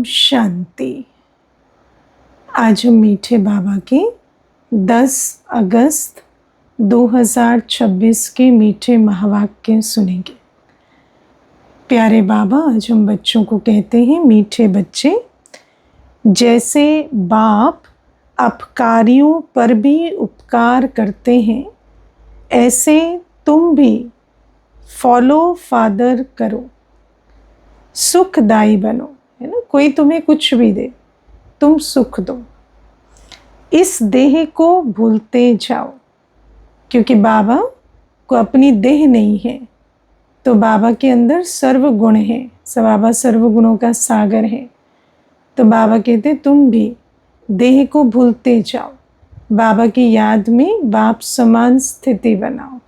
शांति। आज हम मीठे बाबा के 10 अगस्त 2026 के मीठे महावाक्य सुनेंगे। प्यारे बाबा, आज हम बच्चों को कहते हैं, मीठे बच्चे, जैसे बाप अपकारियों पर भी उपकार करते हैं, ऐसे तुम भी फॉलो फादर करो, सुखदाई बनो। है ना, कोई तुम्हें कुछ भी दे, तुम सुख दो। इस देह को भूलते जाओ, क्योंकि बाबा को अपनी देह नहीं है, तो बाबा के अंदर सर्व गुण है। बाबा सर्व गुणों का सागर है। तो बाबा कहते तुम भी देह को भूलते जाओ, बाबा की याद में बाप समान स्थिति बनाओ।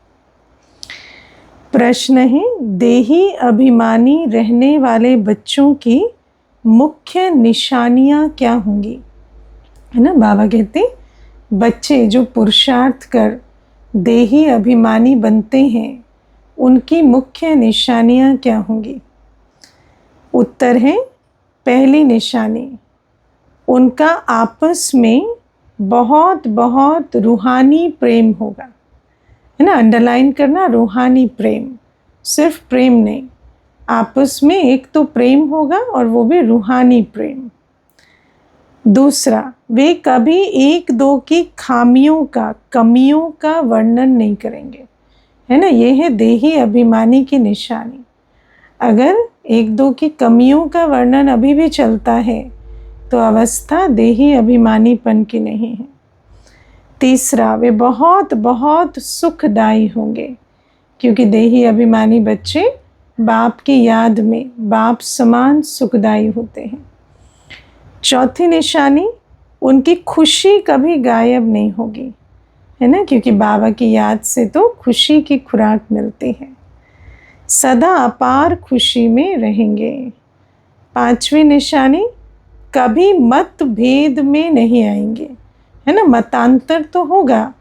प्रश्न है, देही अभिमानी रहने वाले बच्चों की मुख्य निशानियां क्या होंगी? है ना, बाबा कहते बच्चे जो पुरुषार्थ कर देही अभिमानी बनते हैं, उनकी मुख्य निशानियां क्या होंगी? उत्तर है, पहली निशानी, उनका आपस में बहुत बहुत रूहानी प्रेम होगा। है ना, अंडरलाइन करना, रूहानी प्रेम, सिर्फ प्रेम नहीं, आपस में एक तो प्रेम होगा और वो भी रूहानी प्रेम। दूसरा, वे कभी एक दो की खामियों का, कमियों का वर्णन नहीं करेंगे। है ना, ये है देही अभिमानी की निशानी। अगर एक दो की कमियों का वर्णन अभी भी चलता है, तो अवस्था देही अभिमानीपन की नहीं है। तीसरा, वे बहुत बहुत सुखदायी होंगे, क्योंकि देही अभिमानी बच्चे बाप की याद में बाप समान सुखदायी होते हैं। चौथी निशानी, उनकी खुशी कभी गायब नहीं होगी। है ना, क्योंकि बाबा की याद से तो खुशी की खुराक मिलती है, सदा अपार खुशी में रहेंगे। पांचवी निशानी, कभी मतभेद में नहीं आएंगे। है ना, मतांतर तो होगा,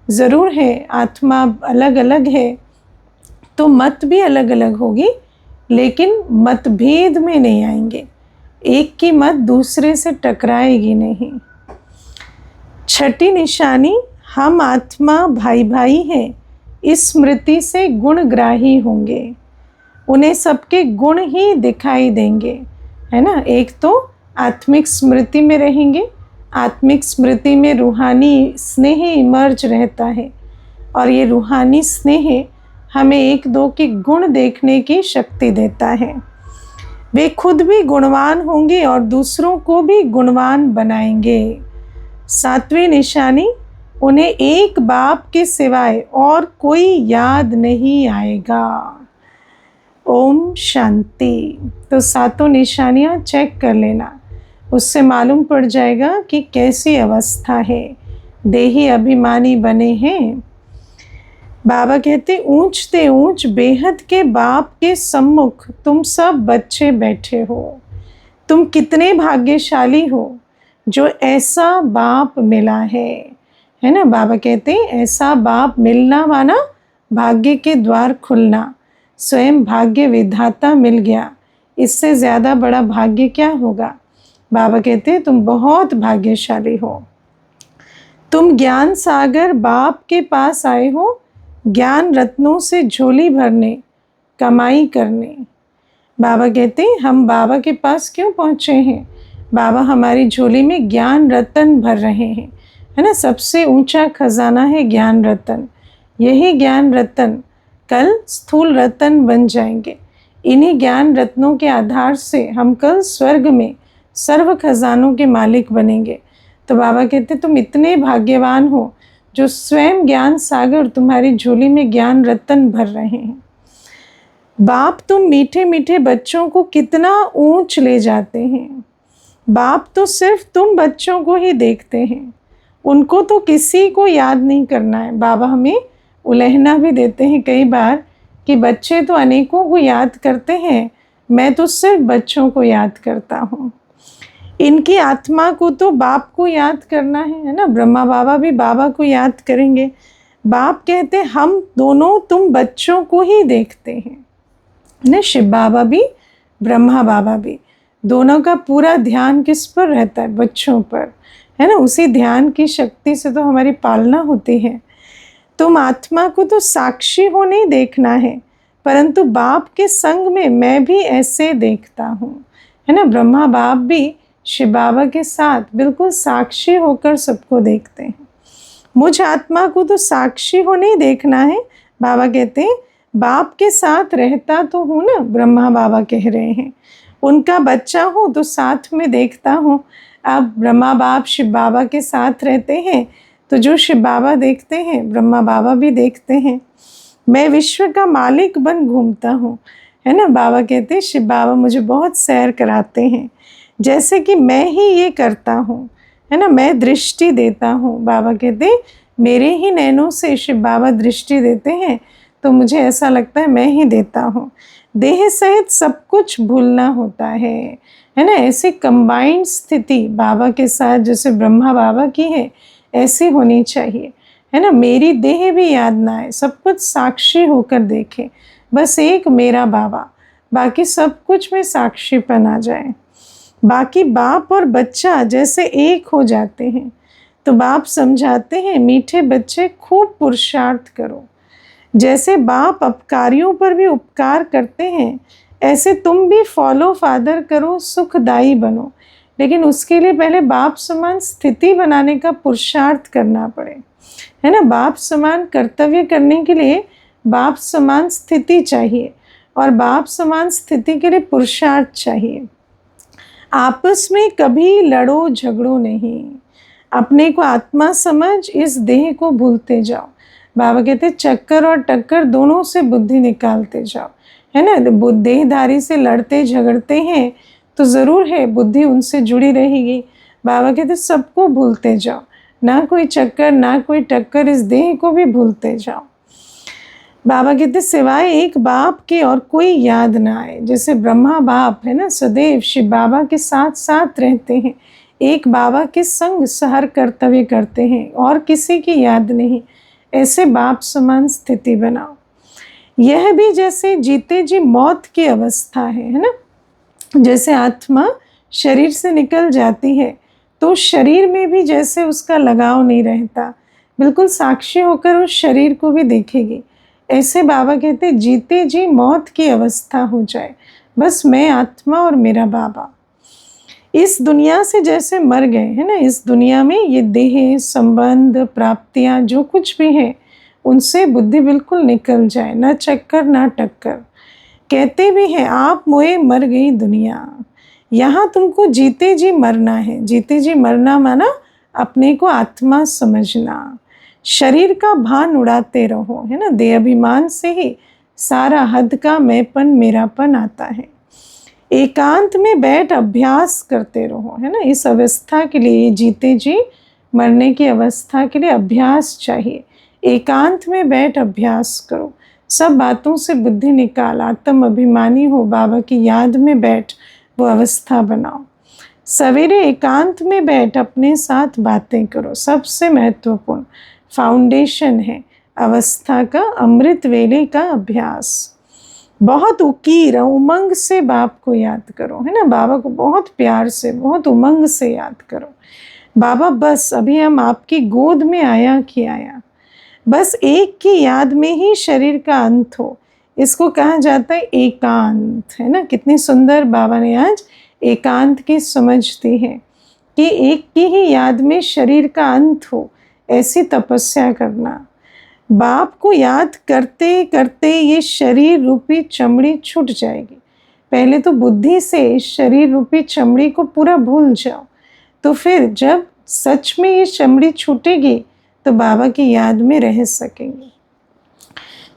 ज़रूर है, आत्मा अलग अलग है तो मत भी अलग अलग होगी, लेकिन मतभेद में नहीं आएंगे, एक की मत दूसरे से टकराएगी नहीं। छठी निशानी, हम आत्मा भाई भाई हैं, इस स्मृति से गुणग्राही होंगे, उन्हें सबके गुण ही दिखाई देंगे। है ना, एक तो आत्मिक स्मृति में रहेंगे, आत्मिक स्मृति में रूहानी स्नेह इमर्ज रहता है, और ये रूहानी स्नेह हमें एक दो के गुण देखने की शक्ति देता है। वे खुद भी गुणवान होंगे और दूसरों को भी गुणवान बनाएंगे। सातवीं निशानी, उन्हें एक बाप के सिवाय और कोई याद नहीं आएगा। ओम शांति। तो सातों निशानियां चेक कर लेना, उससे मालूम पड़ जाएगा कि कैसी अवस्था है, देही अभिमानी बने हैं। बाबा कहते, ऊंचते ऊंच बेहद के बाप के सम्मुख तुम सब बच्चे बैठे हो। तुम कितने भाग्यशाली हो जो ऐसा बाप मिला है। है ना, बाबा कहते ऐसा बाप मिलना माना भाग्य के द्वार खुलना, स्वयं भाग्य विधाता मिल गया, इससे ज़्यादा बड़ा भाग्य क्या होगा। बाबा कहते तुम बहुत भाग्यशाली हो। तुम ज्ञान सागर बाप के पास आए हो, ज्ञान रत्नों से झोली भरने, कमाई करने। बाबा कहते हम बाबा के पास क्यों पहुँचे हैं? बाबा हमारी झोली में ज्ञान रत्न भर रहे हैं। है ना, सबसे ऊंचा खजाना है ज्ञान रत्न। यही ज्ञान रत्न कल स्थूल रत्न बन जाएंगे। इन्हीं ज्ञान रत्नों के आधार से हम कल स्वर्ग में सर्व खजानों के मालिक बनेंगे। तो बाबा कहते तुम इतने भाग्यवान हो जो स्वयं ज्ञान सागर तुम्हारी झोली में ज्ञान रत्न भर रहे हैं। बाप तुम मीठे मीठे बच्चों को कितना ऊंच ले जाते हैं। बाप तो सिर्फ तुम बच्चों को ही देखते हैं, उनको तो किसी को याद नहीं करना है। बाबा हमें उलहना भी देते हैं कई बार कि बच्चे तो अनेकों को याद करते हैं, मैं तो सिर्फ बच्चों को याद करता हूँ। इनकी आत्मा को तो बाप को याद करना है ना, ब्रह्मा बाबा भी बाबा को याद करेंगे। बाप कहते हम दोनों तुम बच्चों को ही देखते हैं ना, शिव बाबा भी ब्रह्मा बाबा भी दोनों का पूरा ध्यान किस पर रहता है? बच्चों पर, है ना। उसी ध्यान की शक्ति से तो हमारी पालना होती है। तुम आत्मा को तो साक्षी हो नहीं देखना है, परंतु बाप के संग में मैं भी ऐसे देखता हूँ, है ना। ब्रह्मा बाप भी शिव बाबा के साथ बिल्कुल साक्षी होकर सबको देखते हैं। मुझ आत्मा को तो साक्षी हो नहीं देखना है, बाबा कहते हैं बाप के साथ रहता तो हूँ ना, ब्रह्मा बाबा कह रहे हैं। उनका बच्चा हूँ तो साथ में देखता हूँ। अब ब्रह्मा बाप शिव बाबा के साथ रहते हैं तो जो शिव बाबा देखते हैं ब्रह्मा बाबा भी देखते हैं। मैं विश्व का मालिक बन घूमता हूँ, है ना। बाबा कहते हैं शिव बाबा मुझे बहुत सैर कराते हैं, जैसे कि मैं ही ये करता हूँ, है ना। मैं दृष्टि देता हूँ। बाबा कहते हैं मेरे ही नैनों से शिव बाबा दृष्टि देते हैं, तो मुझे ऐसा लगता है मैं ही देता हूँ। देह सहित सब कुछ भूलना होता है ना। ऐसी कंबाइंड स्थिति बाबा के साथ जैसे ब्रह्मा बाबा की है, ऐसी होनी चाहिए, है ना। मेरी देह भी याद ना आए, सब कुछ साक्षी होकर देखे, बस एक मेरा बाबा, बाकी सब कुछ में साक्षीपन आ जाए। बाकी बाप और बच्चा जैसे एक हो जाते हैं। तो बाप समझाते हैं मीठे बच्चे खूब पुरुषार्थ करो, जैसे बाप अपकारियों पर भी उपकार करते हैं, ऐसे तुम भी फॉलो फादर करो, सुखदायी बनो। लेकिन उसके लिए पहले बाप समान स्थिति बनाने का पुरुषार्थ करना पड़े, है ना। बाप समान कर्तव्य करने के लिए बाप समान स्थिति चाहिए, और बाप समान स्थिति के लिए पुरुषार्थ चाहिए। आपस में कभी लड़ो झगड़ो नहीं, अपने को आत्मा समझ इस देह को भूलते जाओ। बाबा कहते चक्कर और टक्कर दोनों से बुद्धि निकालते जाओ, है ना। देहधारी से लड़ते झगड़ते हैं तो ज़रूर है बुद्धि उनसे जुड़ी रहेगी। बाबा कहते सबको भूलते जाओ, ना कोई चक्कर ना कोई टक्कर, इस देह को भी भूलते जाओ। बाबा कहते सिवाय एक बाप के और कोई याद ना आए। जैसे ब्रह्मा बाप है ना, सदैव शिव बाबा के साथ साथ रहते हैं, एक बाबा के संग सहर कर्तव्य करते हैं और किसी की याद नहीं, ऐसे बाप समान स्थिति बनाओ। यह भी जैसे जीते जी मौत की अवस्था है ना। जैसे आत्मा शरीर से निकल जाती है तो शरीर में भी जैसे उसका लगाव नहीं रहता, बिल्कुल साक्षी होकर उस शरीर को भी देखेगी। ऐसे बाबा कहते जीते जी मौत की अवस्था हो जाए, बस मैं आत्मा और मेरा बाबा। इस दुनिया से जैसे मर गए, है ना। इस दुनिया में ये देह संबंध प्राप्तियां जो कुछ भी है उनसे बुद्धि बिल्कुल निकल जाए, ना चक्कर ना टक्कर। कहते भी हैं आप मोए मर गई दुनिया, यहाँ तुमको जीते जी मरना है। जीते जी मरना माना अपने को आत्मा समझना, शरीर का भान उड़ाते रहो, है ना। देह अभिमान से ही सारा हद का मैंपन मेरापन आता है। एकांत में बैठ अभ्यास करते रहो, है ना। इस अवस्था के लिए, जीते जी मरने की अवस्था के लिए अभ्यास चाहिए। एकांत में बैठ अभ्यास करो, सब बातों से बुद्धि निकाल, आत्म अभिमानी हो, बाबा की याद में बैठ वो अवस्था बनाओ। सवेरे एकांत में बैठ अपने साथ बातें करो, सबसे महत्वपूर्ण फाउंडेशन है अवस्था का, अमृत वेले का अभ्यास। बहुत उकीर उमंग से बाप को याद करो, है ना। बाबा को बहुत प्यार से, बहुत उमंग से याद करो। बाबा बस अभी हम आपकी गोद में आया कि आया, बस एक की याद में ही शरीर का अंत हो, इसको कहा जाता है एकांत, है ना। कितनी सुंदर बाबा ने आज एकांत की समझ दी है कि एक की ही याद में शरीर का अंत हो, ऐसी तपस्या करना। बाप को याद करते करते ये शरीर रूपी चमड़ी छूट जाएगी। पहले तो बुद्धि से इस शरीर रूपी चमड़ी को पूरा भूल जाओ, तो फिर जब सच में ये चमड़ी छूटेगी तो बाबा की याद में रह सकेंगे।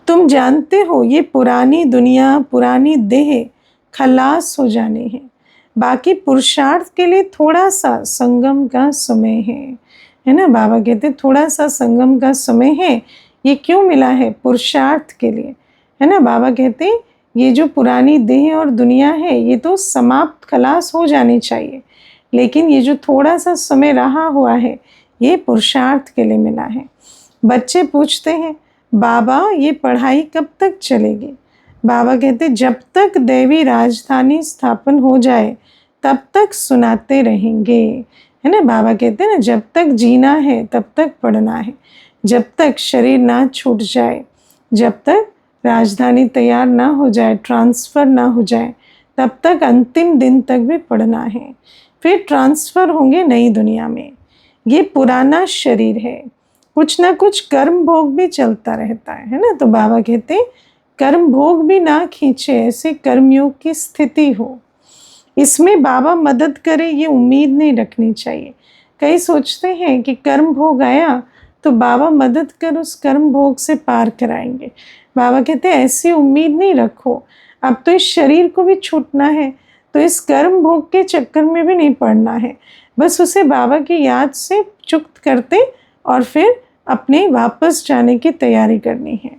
तुम जानते हो ये पुरानी दुनिया, पुरानी देह खलास हो जानी है, बाकी पुरुषार्थ के लिए थोड़ा सा संगम का समय है ना। बाबा कहते थोड़ा सा संगम का समय है। ये क्यों मिला है? पुरुषार्थ के लिए, है ना। बाबा कहते ये जो पुरानी देह और दुनिया है ये तो समाप्त खलास हो जानी चाहिए, लेकिन ये जो थोड़ा सा समय रहा हुआ है ये पुरुषार्थ के लिए मिला है। बच्चे पूछते हैं बाबा ये पढ़ाई कब तक चलेगी? बाबा कहते जब तक दैवी राजधानी स्थापन हो जाए तब तक सुनाते रहेंगे, है ना। बाबा कहते हैं ना, जब तक जीना है तब तक पढ़ना है, जब तक शरीर ना छूट जाए, जब तक राजधानी तैयार ना हो जाए, ट्रांसफ़र ना हो जाए, तब तक अंतिम दिन तक भी पढ़ना है। फिर ट्रांसफ़र होंगे नई दुनिया में। ये पुराना शरीर है, कुछ ना कुछ कर्म भोग भी चलता रहता है ना। तो बाबा कहते हैं कर्म भोग भी ना खींचे, ऐसे कर्मयोग की स्थिति हो, इसमें बाबा मदद करे ये उम्मीद नहीं रखनी चाहिए। कई सोचते हैं कि कर्म भोग आया तो बाबा मदद कर उस कर्म भोग से पार कराएंगे। बाबा कहते हैं ऐसी उम्मीद नहीं रखो, अब तो इस शरीर को भी छूटना है, तो इस कर्म भोग के चक्कर में भी नहीं पड़ना है, बस उसे बाबा की याद से चुक्त करते और फिर अपने वापस जाने की तैयारी करनी है।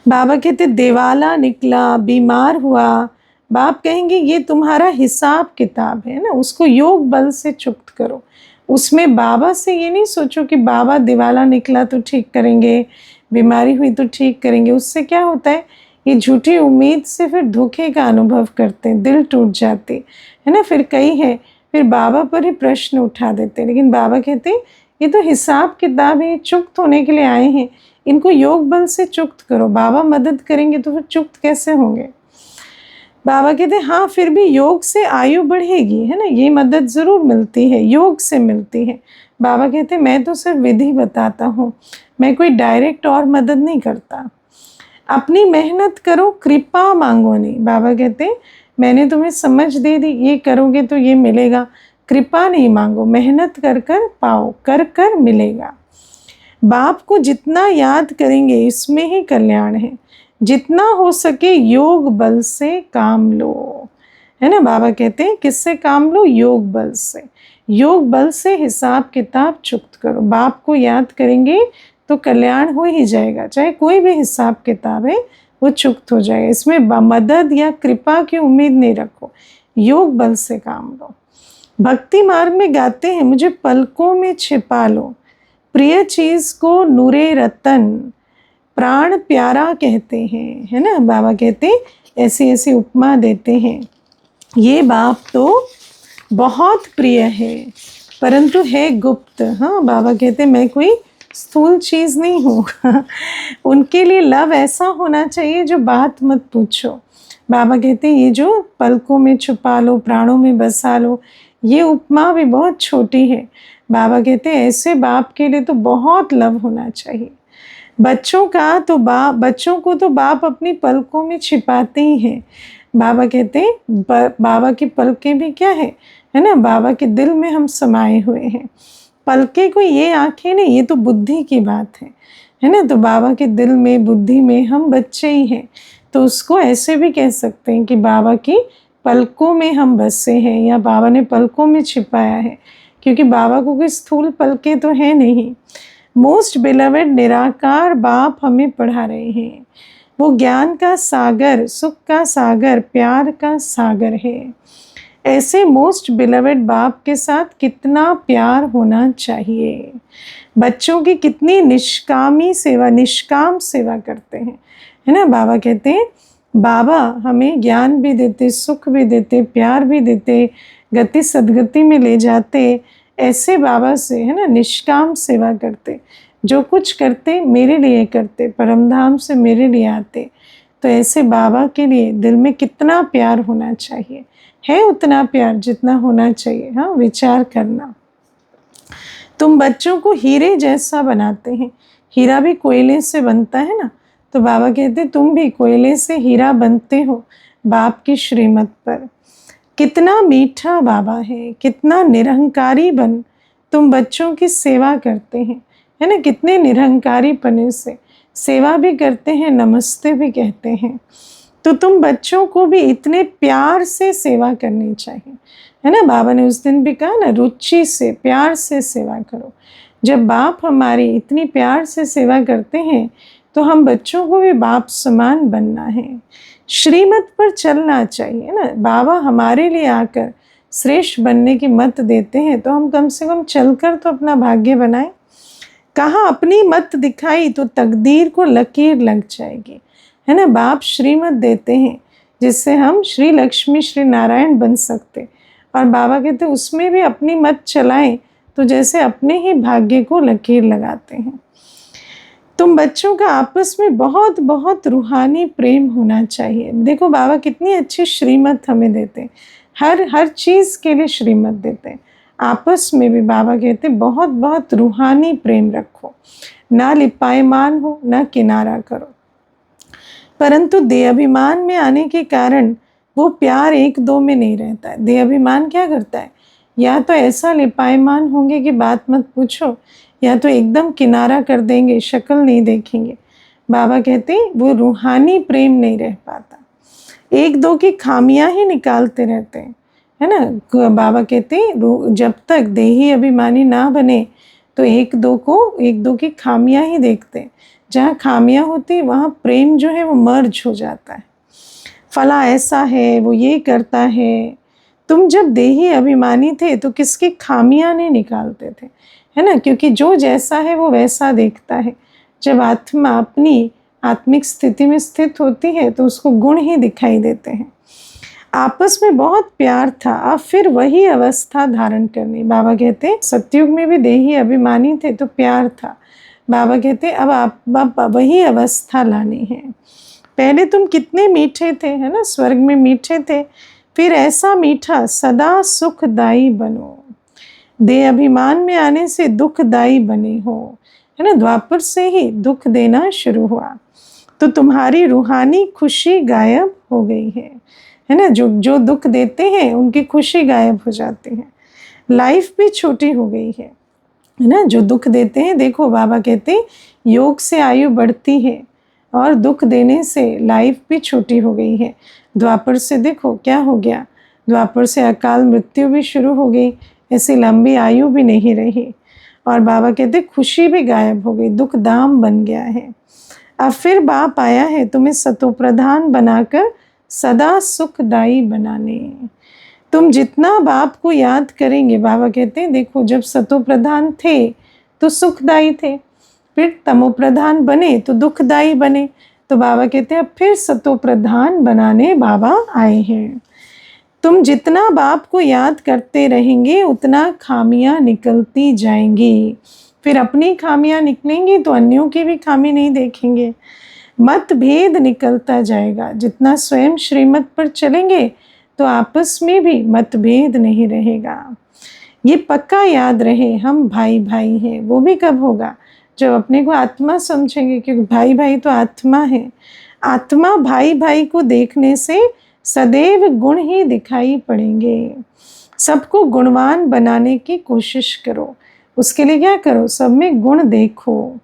बाबा कहते दिवाला निकला, बीमार हुआ, बाप कहेंगे ये तुम्हारा हिसाब किताब है ना, उसको योग बल से चुक्त करो। उसमें बाबा से ये नहीं सोचो कि बाबा दिवाला निकला तो ठीक करेंगे, बीमारी हुई तो ठीक करेंगे। उससे क्या होता है, ये झूठी उम्मीद से फिर धोखे का अनुभव करते हैं, दिल टूट जाते है ना। फिर कई है फिर बाबा पर ही प्रश्न उठा देते हैं, लेकिन बाबा कहते हैं ये तो हिसाब किताब है, चुक्त होने के लिए आए हैं, इनको योग बल से चुक्त करो। बाबा मदद करेंगे तो फिर चुक्त कैसे होंगे। बाबा कहते हैं हाँ फिर भी योग से आयु बढ़ेगी, है ना, ये मदद ज़रूर मिलती है, योग से मिलती है। बाबा कहते हैं मैं तो सिर्फ विधि बताता हूँ, मैं कोई डायरेक्ट और मदद नहीं करता। अपनी मेहनत करो, कृपा मांगो नहीं। बाबा कहते हैं मैंने तुम्हें समझ दे दी, ये करोगे तो ये मिलेगा, कृपा नहीं मांगो, मेहनत कर कर पाओ, कर कर मिलेगा। बाप को जितना याद करेंगे इसमें ही कल्याण है, जितना हो सके योग बल से काम लो, है ना। बाबा कहते हैं किससे काम लो, योग बल से। योग बल से हिसाब किताब चुक्त करो, बाप को याद करेंगे तो कल्याण हो ही जाएगा, चाहे कोई भी हिसाब किताब है वो चुक्त हो जाएगा। इसमें मदद या कृपा की उम्मीद नहीं रखो, योग बल से काम लो। भक्ति मार्ग में गाते हैं मुझे पलकों में छिपा लो, प्रिय चीज को नूरे रतन, प्राण प्यारा कहते हैं, है ना। बाबा कहते ऐसी ऐसी उपमा देते हैं, ये बाप तो बहुत प्रिय है परंतु है गुप्त। हाँ बाबा कहते मैं कोई स्थूल चीज़ नहीं हूँ उनके लिए लव ऐसा होना चाहिए जो बात मत पूछो। बाबा कहते ये जो पलकों में छुपा लो, प्राणों में बसा लो, ये उपमा भी बहुत छोटी है। बाबा कहते ऐसे बाप के लिए तो बहुत लव होना चाहिए। बच्चों को तो बाप अपनी पलकों में छिपाते ही हैं। बाबा कहते हैं बाबा की पलकें भी क्या है ना, बाबा के दिल में हम समाये हुए हैं। पलके को ये आंखें नहीं, ये तो बुद्धि की बात है ना। तो बाबा के दिल में, बुद्धि में हम बच्चे ही हैं, तो उसको ऐसे भी कह सकते हैं कि बाबा की पलकों में हम बसे हैं या बाबा ने पलकों में छिपाया है, क्योंकि बाबा को कोई स्थूल पलके तो है नहीं। मोस्ट बिलवेड निराकार बाप हमें पढ़ा रहे हैं, वो ज्ञान का सागर, सुख का सागर, प्यार का सागर है। ऐसे मोस्ट बिलवेड बाप के साथ कितना प्यार होना चाहिए। बच्चों की कितनी निष्काम सेवा करते हैं, है ना। बाबा कहते हैं बाबा हमें ज्ञान भी देते, सुख भी देते, प्यार भी देते, गति सदगति में ले जाते। ऐसे बाबा से, है ना, निष्काम सेवा करते, जो कुछ करते मेरे लिए करते, परमधाम से मेरे लिए आते। तो ऐसे बाबा के लिए दिल में कितना प्यार होना चाहिए, है उतना प्यार जितना होना चाहिए। हाँ विचार करना। तुम बच्चों को हीरे जैसा बनाते हैं, हीरा भी कोयले से बनता है ना। तो बाबा कहते तुम भी कोयले से हीरा बनते हो बाप की श्रीमत पर। कितना मीठा बाबा है, कितना निरहंकारी बन तुम बच्चों की सेवा करते हैं, है ना। कितने निरहंकारी पने से सेवा भी करते हैं, नमस्ते भी कहते हैं। तो तुम बच्चों को भी इतने प्यार से सेवा करनी चाहिए, है ना। बाबा ने उस दिन भी कहा ना, रुचि से, प्यार से सेवा करो। जब बाप हमारी इतनी प्यार से सेवा करते हैं तो हम बच्चों को भी बाप समान बनना है, श्रीमत पर चलना चाहिए ना। बाबा हमारे लिए आकर श्रेष्ठ बनने की मत देते हैं तो हम कम से कम चलकर तो अपना भाग्य बनाएं। कहाँ अपनी मत दिखाई तो तकदीर को लकीर लग जाएगी, है ना। बाप श्रीमत देते हैं जिससे हम श्री लक्ष्मी श्री नारायण बन सकते। और बाबा कहते उसमें भी अपनी मत चलाएं तो जैसे अपने ही भाग्य को लकीर लगाते हैं। तुम बच्चों का आपस में बहुत बहुत रूहानी प्रेम होना चाहिए। देखो बाबा कितनी अच्छी श्रीमत हमें देते हैं, हर चीज़ के लिए श्रीमत देते हैं। आपस में भी बाबा कहते बहुत बहुत रूहानी प्रेम रखो, ना लिपायमान हो ना किनारा करो। परंतु देहाभिमान में आने के कारण वो प्यार एक दो में नहीं रहता है। देहाभिमान क्या करता है, या तो ऐसा लिपायमान होंगे कि बात मत पूछो, या तो एकदम किनारा कर देंगे, शक्ल नहीं देखेंगे। बाबा कहते वो रूहानी प्रेम नहीं रह पाता, एक दो की खामियां ही निकालते रहते हैं, है ना। बाबा कहते जब तक देही अभिमानी ना बने तो एक दो की खामियां ही देखते हैं। जहाँ खामियां होती वहाँ प्रेम जो है वो मर्ज हो जाता है। फला ऐसा है, वो ये करता है। तुम जब देही अभिमानी थे तो किसकी खामियां नहीं निकालते थे, है ना, क्योंकि जो जैसा है वो वैसा देखता है। जब आत्मा अपनी आत्मिक स्थिति में स्थित होती है तो उसको गुण ही दिखाई देते हैं। आपस में बहुत प्यार था, अब फिर वही अवस्था धारण करनी। बाबा कहते सतयुग में भी देही अभिमानी थे तो प्यार था। बाबा कहते अब आप वही अवस्था लानी है। पहले तुम कितने मीठे थे, है ना, स्वर्ग में मीठे थे, फिर ऐसा मीठा सदा सुखदाई बनो। देह अभिमान में आने से दुखदाई बने हो, है ना, द्वापर से ही दुख देना शुरू हुआ तो तुम्हारी रूहानी खुशी गायब हो गई है ना। जो दुख देते हैं उनकी खुशी गायब हो जाती है। लाइफ भी छोटी हो गई है ना, जो दुख देते हैं। देखो बाबा कहते योग से आयु बढ़ती है और दुख देने से लाइफ भी छोटी हो गई है। द्वापर से देखो क्या हो गया, द्वापर से अकाल मृत्यु भी शुरू हो गई, ऐसी लंबी आयु भी नहीं रही। और बाबा कहते खुशी भी गायब हो गई, दुख दाम बन गया है। अब फिर बाप आया है तुम्हें सतोप्रधान बनाकर सदा सुखदाई बनाने। तुम जितना बाप को याद करेंगे, बाबा कहते हैं देखो जब सतोप्रधान थे तो सुखदाई थे, फिर तमोप्रधान बने तो दुखदाई बने। तो बाबा कहते हैं अब फिर सतोप्रधान बनाने बाबा आए हैं। तुम जितना बाप को याद करते रहेंगे उतना खामियां निकलती जाएंगी, फिर अपनी खामियां निकलेंगी तो अन्यों की भी खामी नहीं देखेंगे। मतभेद निकलता जाएगा, जितना स्वयं श्रीमत पर चलेंगे तो आपस में भी मतभेद नहीं रहेगा। ये पक्का याद रहे हम भाई भाई हैं। वो भी कब होगा, जब अपने को आत्मा समझेंगे, क्योंकि भाई भाई तो आत्मा है। आत्मा भाई भाई को देखने से सदैव गुण ही दिखाई पड़ेंगे। सबको गुणवान बनाने की कोशिश करो। उसके लिए क्या करो, सब में गुण देखो,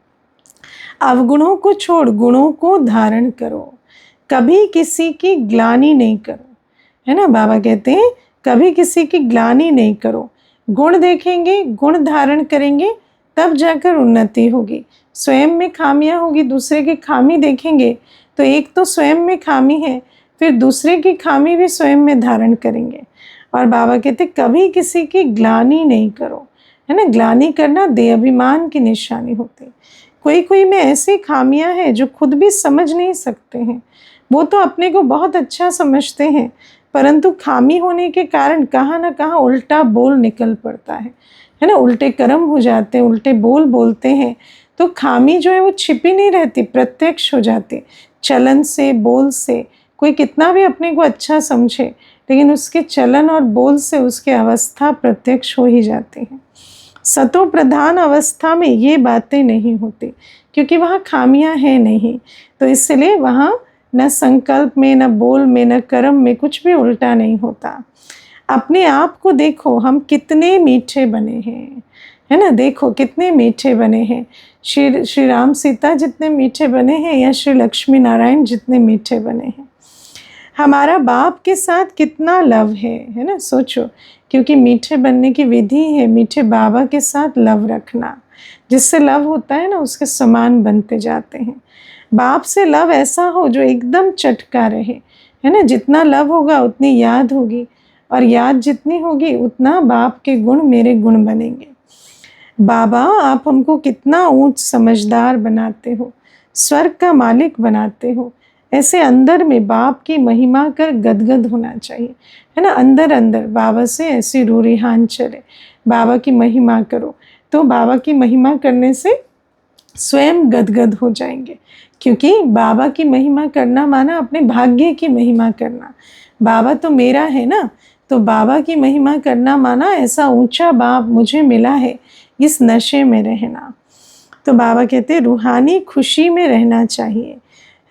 अवगुणों को छोड़ गुणों को धारण करो। कभी किसी की ग्लानि नहीं करो, है ना। बाबा कहते हैं कभी किसी की ग्लानि नहीं करो। गुण देखेंगे, गुण धारण करेंगे, तब जाकर उन्नति होगी। स्वयं में खामियां होगी, दूसरे की खामी देखेंगे तो एक तो स्वयं में खामी है, फिर दूसरे की खामी भी स्वयं में धारण करेंगे। और बाबा कहते कभी किसी की ग्लानि नहीं करो, है ना। ग्लानि करना देहाभिमान की निशानी होती। कोई में ऐसी खामियां हैं जो खुद भी समझ नहीं सकते हैं। वो तो अपने को बहुत अच्छा समझते हैं, परंतु खामी होने के कारण कहाँ ना कहाँ उल्टा बोल निकल पड़ता है ना। उल्टे कर्म हो जाते हैं, उल्टे बोल बोलते हैं, तो खामी जो है वो छिपी नहीं रहती, प्रत्यक्ष हो जाती। चलन से, बोल से, कोई कितना भी अपने को अच्छा समझे, लेकिन उसके चलन और बोल से उसकी अवस्था प्रत्यक्ष हो ही जाती है। सतो प्रधान अवस्था में ये बातें नहीं होती, क्योंकि वहाँ खामियां हैं नहीं, तो इसलिए वहाँ न संकल्प में, न बोल में, न कर्म में कुछ भी उल्टा नहीं होता। अपने आप को देखो, हम कितने मीठे बने हैं, है ना। देखो कितने मीठे बने हैं। श्री राम सीता जितने मीठे बने हैं, या श्री लक्ष्मी नारायण जितने मीठे बने हैं। हमारा बाप के साथ कितना लव है ना, सोचो। क्योंकि मीठे बनने की विधि है मीठे बाबा के साथ लव रखना। जिससे लव होता है ना, उसके समान बनते जाते हैं। बाप से लव ऐसा हो जो एकदम चटका रहे, है ना। जितना लव होगा उतनी याद होगी, और याद जितनी होगी उतना बाप के गुण मेरे गुण बनेंगे। बाबा आप हमको कितना ऊंच समझदार बनाते हो, स्वर्ग का मालिक बनाते हो। ऐसे अंदर में बाप की महिमा कर गदगद होना चाहिए, है ना। अंदर अंदर बाबा से ऐसी रूरिहान चले, बाबा की महिमा करो। तो बाबा की महिमा करने से स्वयं गदगद हो जाएंगे, क्योंकि बाबा की महिमा करना माना अपने भाग्य की महिमा करना। बाबा तो मेरा है ना, तो बाबा की महिमा करना माना ऐसा ऊंचा बाप मुझे मिला है, इस नशे में रहना। तो बाबा कहते हैं रूहानी खुशी में रहना चाहिए,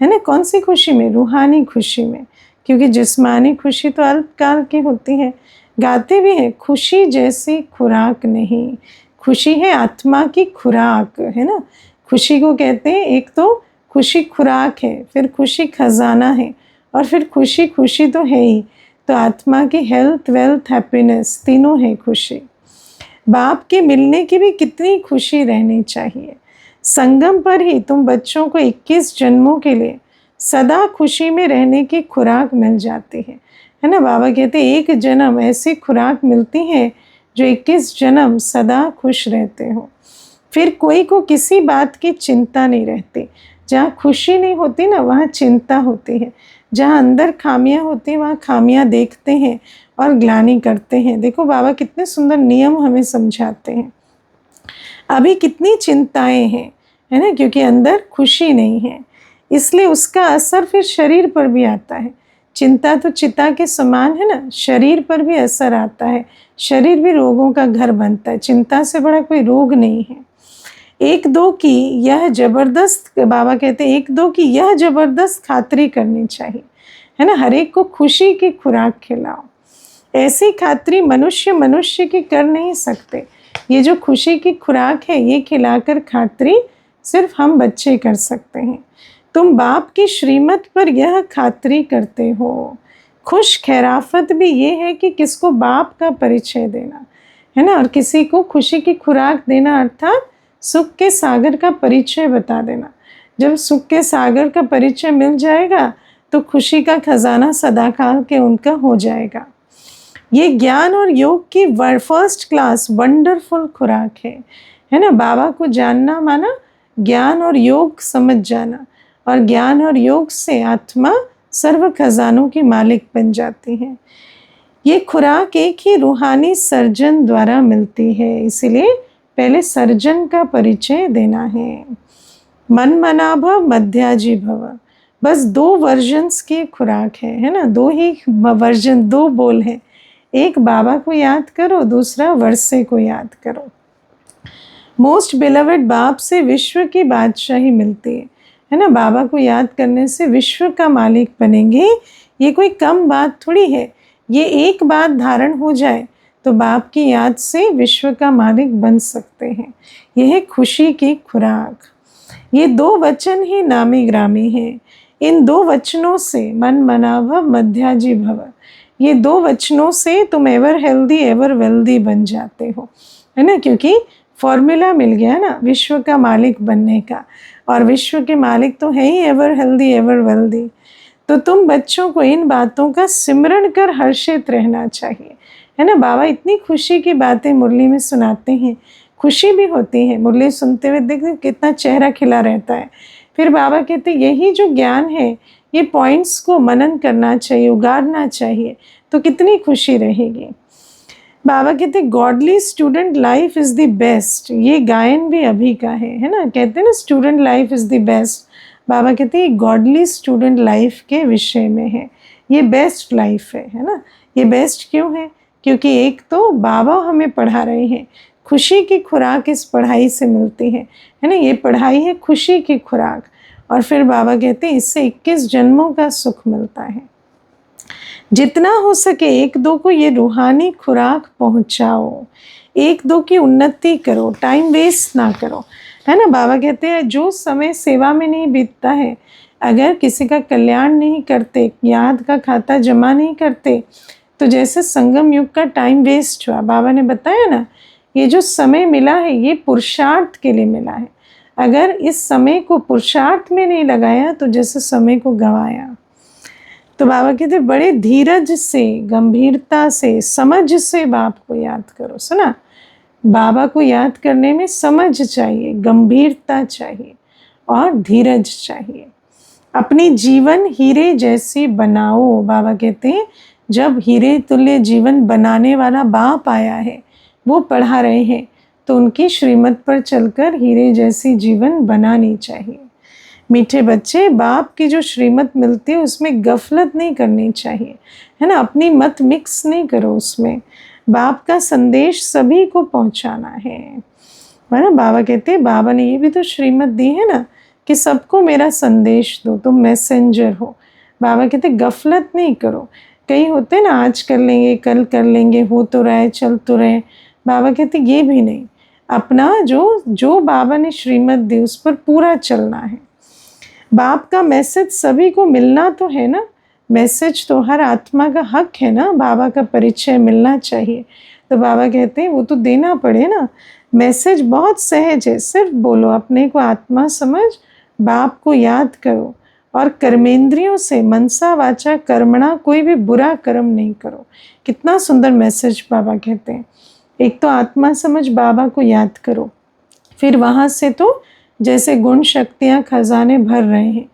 है ना। कौन सी खुशी में? रूहानी खुशी में, क्योंकि जिस्मानी खुशी तो अल्पकाल की होती है। गाते भी है, खुशी जैसी खुराक नहीं, खुशी है आत्मा की खुराक, है ना। खुशी को कहते हैं, एक तो खुशी खुराक है, फिर खुशी खजाना है, और फिर खुशी खुशी तो है ही। तो आत्मा की हेल्थ, वेल्थ, हैप्पीनेस तीनों है खुशी। बाप के मिलने की भी कितनी खुशी रहनी चाहिए। संगम पर ही तुम बच्चों को 21 जन्मों के लिए सदा खुशी में रहने की खुराक मिल जाती है ना। बाबा कहते हैं एक जन्म ऐसी खुराक मिलती है जो 21 जन्म सदा खुश रहते हो। फिर कोई को किसी बात की चिंता नहीं रहती। जहाँ खुशी नहीं होती ना, वहाँ चिंता होती है। जहाँ अंदर खामियां होती हैं, वहाँ खामियां देखते हैं और ग्लानि करते हैं। देखो बाबा कितने सुंदर नियम हमें समझाते हैं। अभी कितनी चिंताएं हैं, है ना, क्योंकि अंदर खुशी नहीं है, इसलिए उसका असर फिर शरीर पर भी आता है। चिंता तो चिता के समान है ना, शरीर पर भी असर आता है। शरीर भी रोगों का घर बनता है, चिंता से बड़ा कोई रोग नहीं है। एक दो की यह जबरदस्त, बाबा कहते हैं एक दो की यह जबरदस्त खातिरी करनी चाहिए, है ना। हर एक को खुशी की खुराक खिलाओ। ऐसी खातिरी मनुष्य की कर नहीं सकते। ये जो खुशी की खुराक है, ये खिलाकर खातिरी सिर्फ हम बच्चे कर सकते हैं। तुम बाप की श्रीमत पर यह खातिरी करते हो। खुश खैराफत भी ये है कि किसको बाप का परिचय देना, है ना, और किसी को खुशी की खुराक देना, अर्थात सुख के सागर का परिचय बता देना। जब सुख के सागर का परिचय मिल जाएगा तो खुशी का खजाना सदाकाल के उनका हो जाएगा। ये ज्ञान और योग की फर्स्ट क्लास वंडरफुल खुराक है ना। बाबा को जानना माना ज्ञान और योग समझ जाना, और ज्ञान और योग से आत्मा सर्व खजानों की मालिक बन जाती है। ये खुराक एक ही रूहानी सर्जन द्वारा मिलती है, इसलिए पहले सर्जन का परिचय देना है। मन मना भव मध्याजी भव, बस 2 वर्जन्स की खुराक है ना। 2 ही वर्जन, 2 बोल है। एक बाबा को याद करो, दूसरा वर्षे को याद करो। मोस्ट बिलवेड बाप से विश्व की बादशाही मिलती है ना। बाबा को याद करने से विश्व का मालिक बनेंगे, ये कोई कम बात थोड़ी है। ये एक बात धारण हो जाए तो बाप की याद से विश्व का मालिक बन सकते हैं। यह है खुशी की खुराक। ये 2 वचन ही नामी ग्रामी हैं। इन 2 वचनों से मन मना भव मध्याजी भव, ये 2 वचनों से तुम एवर हेल्दी एवर वेल्दी बन जाते हो, है ना। क्योंकि फॉर्मूला मिल गया ना विश्व का मालिक बनने का, और विश्व के मालिक तो है he ever healthy ever wealthy. तो तुम बच्चों को इन बातों का सिमरण कर हर्षित रहना चाहिए, है ना। बाबा इतनी खुशी की बातें मुरली में सुनाते हैं, खुशी भी होती है। मुरली सुनते हुए देखते कितना चेहरा खिला रहता है। फिर बाबा कहते यही जो ज्ञान है, ये पॉइंट्स को मनन करना चाहिए, उगाड़ना चाहिए, तो कितनी खुशी रहेगी। बाबा कहते godly student life is the best. ये गायन भी अभी का है ना। कहते हैं ना student life is the best. बाबा कहते हैं गॉडली स्टूडेंट लाइफ के विषय में है, ये बेस्ट लाइफ है ना। ये बेस्ट क्यों है? क्योंकि एक तो बाबा हमें पढ़ा रहे हैं, खुशी की खुराक इस पढ़ाई से मिलती है ना। ये पढ़ाई है खुशी की खुराक, और फिर बाबा कहते हैं इससे 21 जन्मों का सुख मिलता है। जितना हो सके 1-2 को ये रूहानी खुराक पहुंचाओ, 1-2 की उन्नति करो, टाइम वेस्ट ना करो, है ना। बाबा कहते हैं जो समय सेवा में नहीं बीतता है, अगर किसी का कल्याण नहीं करते, याद का खाता जमा नहीं करते, तो जैसे संगम युग का टाइम वेस्ट हुआ। बाबा ने बताया ना, ये जो समय मिला है ये पुरुषार्थ के लिए मिला है। अगर इस समय को पुरुषार्थ में नहीं लगाया तो जैसे समय को गंवाया। तो बाबा कहते बड़े धीरज से, गंभीरता से, समझ से बाप को याद करो। सुना, बाबा को याद करने में समझ चाहिए, गंभीरता चाहिए और धीरज चाहिए। अपनी जीवन हीरे जैसी बनाओ। बाबा कहते हैं जब हीरे तुल्य जीवन बनाने वाला बाप आया है, वो पढ़ा रहे हैं, तो उनकी श्रीमत पर चलकर हीरे जैसी जीवन बनानी चाहिए। मीठे बच्चे, बाप की जो श्रीमत मिलती है उसमें गफलत नहीं करनी चाहिए, है ना। अपनी मत मिक्स नहीं करो उसमें। बाप का संदेश सभी को पहुंचाना है ना। बाबा कहते हैं, बाबा ने ये भी तो श्रीमत दी है ना कि सबको मेरा संदेश दो, तुम मैसेंजर हो। बाबा कहते गफलत नहीं करो। कई होते ना, आज कर लेंगे, कल कर लेंगे, हो तो रहा है, चल तो रहे। बाबा कहते ये भी नहीं, अपना जो बाबा ने श्रीमत दी उस पर पूरा चलना है। बाप का मैसेज सभी को मिलना तो है ना, मैसेज तो हर आत्मा का हक है ना, बाबा का परिचय मिलना चाहिए। तो बाबा कहते हैं वो तो देना पड़े ना। मैसेज बहुत सहज है, सिर्फ बोलो, अपने को आत्मा समझ, बाप को याद करो और कर्मेंद्रियों से मनसा वाचा कर्मणा कोई भी बुरा कर्म नहीं करो। कितना सुंदर मैसेज बाबा कहते हैं। एक तो आत्मा समझ बाबा को याद करो, फिर वहाँ से तो जैसे गुण शक्तियाँ खजाने भर रहे हैं,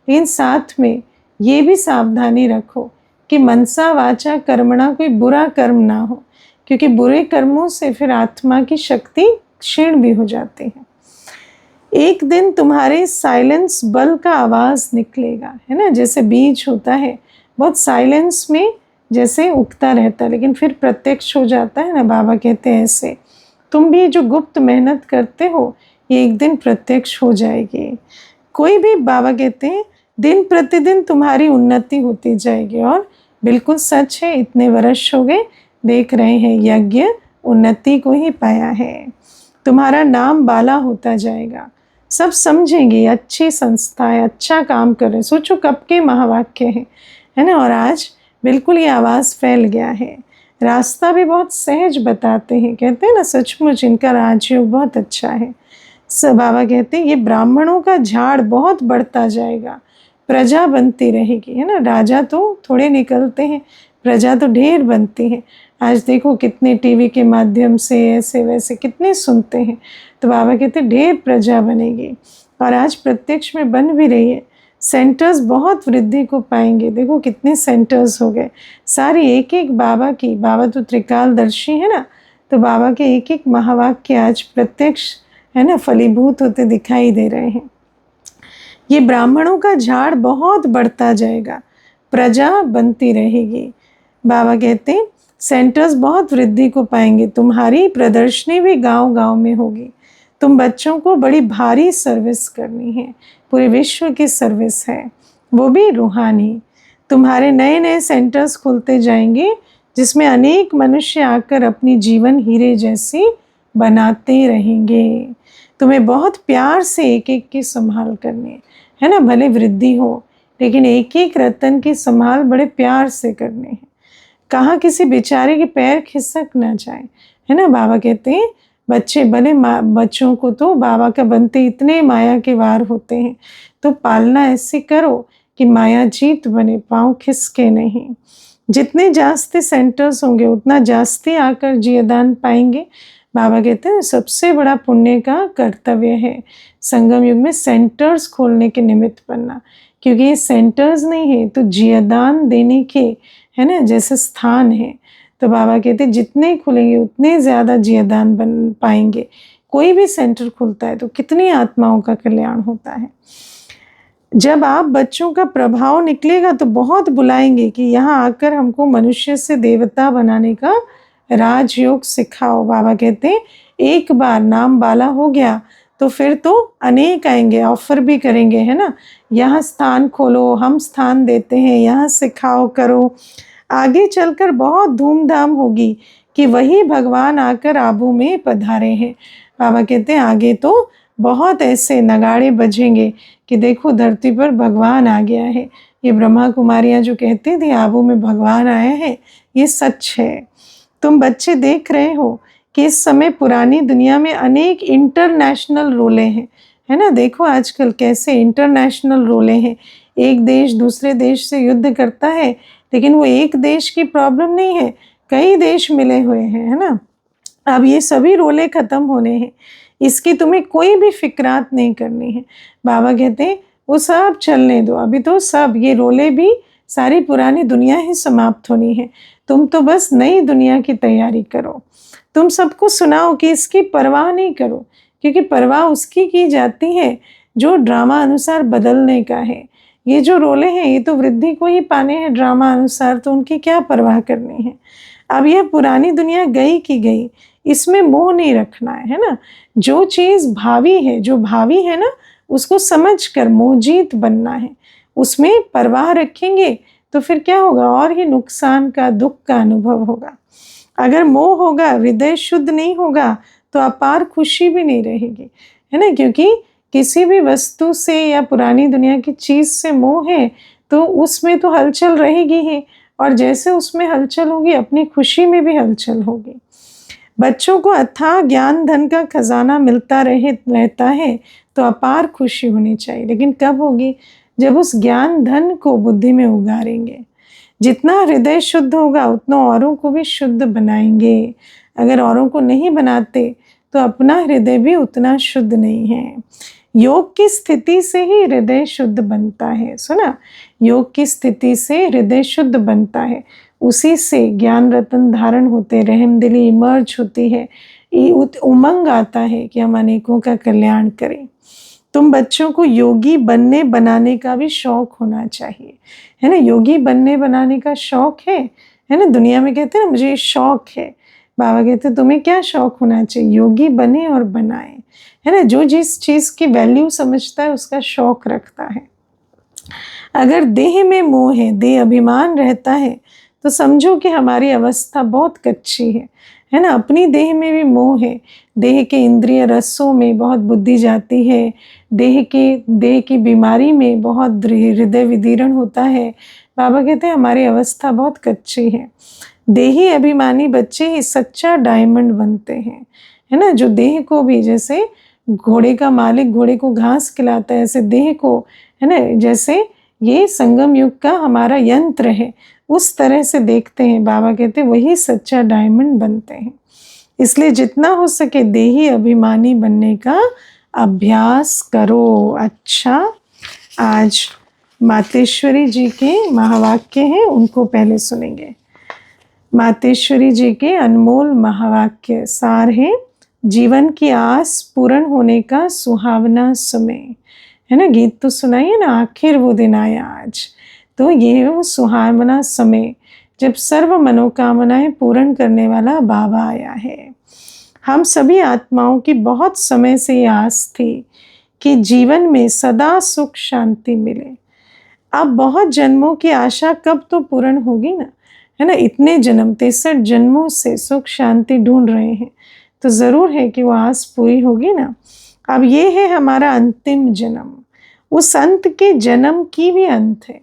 लेकिन साथ में ये भी सावधानी रखो कि मनसा वाचा कर्मणा कोई बुरा कर्म ना हो, क्योंकि बुरे कर्मों से फिर आत्मा की शक्ति क्षीण भी हो जाती है। एक दिन तुम्हारे साइलेंस बल का आवाज़ निकलेगा, है ना। जैसे बीज होता है, बहुत साइलेंस में जैसे उगता रहता है, लेकिन फिर प्रत्यक्ष हो जाता है ना। बाबा कहते हैं ऐसे तुम भी जो गुप्त मेहनत करते हो, ये एक दिन प्रत्यक्ष हो जाएगी। कोई भी, बाबा कहते हैं दिन प्रतिदिन तुम्हारी उन्नति होती जाएगी। और बिल्कुल सच है, इतने वर्ष हो गए, देख रहे हैं यज्ञ उन्नति को ही पाया है। तुम्हारा नाम बाला होता जाएगा, सब समझेंगे अच्छी संस्था है, अच्छा काम कर रहे। सोचो कब के महावाक्य है ना। और आज बिल्कुल ये आवाज़ फैल गया है। रास्ता भी बहुत सहज बताते हैं, कहते हैं ना सचमुच इनका राजयोग बहुत अच्छा है। बाबा कहते हैं ये ब्राह्मणों का झाड़ बहुत बढ़ता जाएगा, प्रजा बनती रहेगी, है ना। राजा तो थोड़े निकलते हैं, प्रजा तो ढेर बनती है। आज देखो कितने टीवी के माध्यम से ऐसे वैसे कितने सुनते हैं। तो बाबा कहते ढेर प्रजा बनेगी, और आज प्रत्यक्ष में बन भी रही है। सेंटर्स बहुत वृद्धि को पाएंगे। देखो कितने सेंटर्स हो गए, सारी एक एक बाबा की। बाबा तो त्रिकालदर्शी है ना, तो बाबा के एक एक महावाक्य आज प्रत्यक्ष है ना फलीभूत होते दिखाई दे रहे हैं। ये ब्राह्मणों का झाड़ बहुत बढ़ता जाएगा, प्रजा बनती रहेगी। बाबा कहते हैं सेंटर्स बहुत वृद्धि को पाएंगे, तुम्हारी प्रदर्शनी भी गांव-गांव में होगी। तुम बच्चों को बड़ी भारी सर्विस करनी है, पूरे विश्व की सर्विस है, वो भी रूहानी। तुम्हारे नए नए सेंटर्स खुलते जाएंगे, जिसमें अनेक मनुष्य आकर अपनी जीवन हीरे जैसी बनाते रहेंगे। तुम्हें बहुत प्यार से एक एक की संभाल करनी है ना। भले वृद्धि हो, लेकिन एक एक रतन की संभाल बड़े प्यार से करनी है। कहाँ किसी बेचारे के पैर खिसक ना जाए, है ना। बाबा कहते हैं बच्चे भले, बच्चों को तो बाबा का बनते इतने माया के वार होते हैं, तो पालना ऐसे करो कि माया जीत बने, पाँव खिसके नहीं। जितने जास्ती सेंटर्स होंगे उतना जास्ती आकर जियदान पाएंगे। बाबा कहते हैं सबसे बड़ा पुण्य का कर्तव्य है संगम युग में सेंटर्स खोलने के निमित्त बनना, क्योंकि ये सेंटर्स नहीं है तो जियदान देने के, है ना, जैसे स्थान है। तो बाबा कहते हैं जितने खुलेंगे उतने ज़्यादा जियदान बन पाएंगे। कोई भी सेंटर खुलता है तो कितनी आत्माओं का कल्याण होता है। जब आप बच्चों का प्रभाव निकलेगा तो बहुत बुलाएंगे कि यहाँ आकर हमको मनुष्य से देवता बनाने का राजयोग सिखाओ। बाबा कहते हैं एक बार नाम बाला हो गया तो फिर तो अनेक आएंगे, ऑफर भी करेंगे, है ना। यहाँ स्थान खोलो, हम स्थान देते हैं, यहाँ सिखाओ करो। आगे चलकर बहुत धूमधाम होगी कि वही भगवान आकर आबू में पधारे हैं। बाबा कहते हैं आगे तो बहुत ऐसे नगाड़े बजेंगे कि देखो धरती पर भगवान आ गया है। ये ब्रह्मा कुमारियाँ जो कहती थी आबू में भगवान आए हैं, ये सच है। तुम बच्चे देख रहे हो कि इस समय पुरानी दुनिया में अनेक इंटरनेशनल रोलें हैं, है ना। देखो आजकल कैसे इंटरनेशनल रोलें हैं। एक देश दूसरे देश से युद्ध करता है, लेकिन वो एक देश की प्रॉब्लम नहीं है, कई देश मिले हुए हैं, है ना। अब ये सभी रोलें ख़त्म होने हैं, इसकी तुम्हें कोई भी फिक्रात नहीं करनी है। बाबा कहते हैं वो सब चलने दो, अभी तो सब ये रोले भी, सारी पुरानी दुनिया ही समाप्त होनी है, तुम तो बस नई दुनिया की तैयारी करो। तुम सबको सुनाओ कि इसकी परवाह नहीं करो, क्योंकि परवाह उसकी की जाती है जो ड्रामा अनुसार बदलने का है। ये जो रोले हैं ये तो वृद्धि को ही पाने हैं ड्रामा अनुसार, तो उनकी क्या परवाह करनी है। अब यह पुरानी दुनिया गई की गई, इसमें मोह नहीं रखना है ना। जो चीज़ भावी है, जो भावी है ना, उसको समझ कर मोहजीत बनना है। उसमें परवाह रखेंगे तो फिर क्या होगा, और ही नुकसान का, दुख का अनुभव होगा। अगर मोह होगा, हृदय शुद्ध नहीं होगा, तो अपार खुशी भी नहीं रहेगी, है ना। क्योंकि किसी भी वस्तु से या पुरानी दुनिया की चीज़ से मोह है तो उसमें तो हलचल रहेगी ही, और जैसे उसमें हलचल होगी अपनी खुशी में भी हलचल होगी। बच्चों को अथाह ज्ञान धन का खजाना मिलता रहता है तो अपार खुशी होनी चाहिए, लेकिन कब होगी, जब उस ज्ञान धन को बुद्धि में उगारेंगे। जितना हृदय शुद्ध होगा उतना औरों को भी शुद्ध बनाएंगे। अगर औरों को नहीं बनाते तो अपना हृदय भी उतना शुद्ध नहीं है। योग की स्थिति से ही हृदय शुद्ध बनता है, सुना, योग की स्थिति से हृदय शुद्ध बनता है, उसी से ज्ञान रत्न धारण होते, रहमदिली इमर्ज होती है, उमंग आता है कि हम अनेकों का कल्याण करें। तुम बच्चों को योगी बनने बनाने का भी शौक होना चाहिए, है ना। योगी बनने बनाने का शौक है ना। दुनिया में कहते हैं ना मुझे शौक है, बाबा कहते हैं तुम्हें क्या शौक होना चाहिए, योगी बने और बनाए, है ना। जो जिस चीज़ की वैल्यू समझता है उसका शौक रखता है। अगर देह में मोह है, देह अभिमान रहता है, तो समझो कि हमारी अवस्था बहुत कच्ची है ना। अपनी देह में भी मोह है, देह के इंद्रिय रसों में बहुत बुद्धि जाती है, देह की बीमारी में बहुत हृदय विदीर्ण होता है। बाबा कहते हैं हमारी अवस्था बहुत कच्ची है। देही अभिमानी बच्चे ही सच्चा डायमंड बनते हैं, है ना। जो देह को भी, जैसे घोड़े का मालिक घोड़े को घास खिलाता है, ऐसे देह को, है ना, जैसे ये संगम युग का हमारा यंत्र है, उस तरह से देखते हैं। बाबा कहते हैं वही सच्चा डायमंड बनते हैं। इसलिए जितना हो सके देही अभिमानी बनने का अभ्यास करो। अच्छा, आज मातेश्वरी जी के महावाक्य हैं, उनको पहले सुनेंगे। मातेश्वरी जी के अनमोल महावाक्य सार है, जीवन की आस पूर्ण होने का सुहावना समय, है ना। गीत तो सुनाइए ना, आखिर वो दिन आया आज। तो ये वो सुहावना समय जब सर्व मनोकामनाएं पूर्ण करने वाला बाबा आया है। हम सभी आत्माओं की बहुत समय से ये आस थी कि जीवन में सदा सुख शांति मिले। अब बहुत जन्मों की आशा कब तो पूर्ण होगी ना, है ना। इतने जन्म 63 जन्मों से सुख शांति ढूंढ रहे हैं, तो ज़रूर है कि वो आस पूरी होगी ना। अब ये है हमारा अंतिम जन्म, उस अंत के जन्म की भी अंत है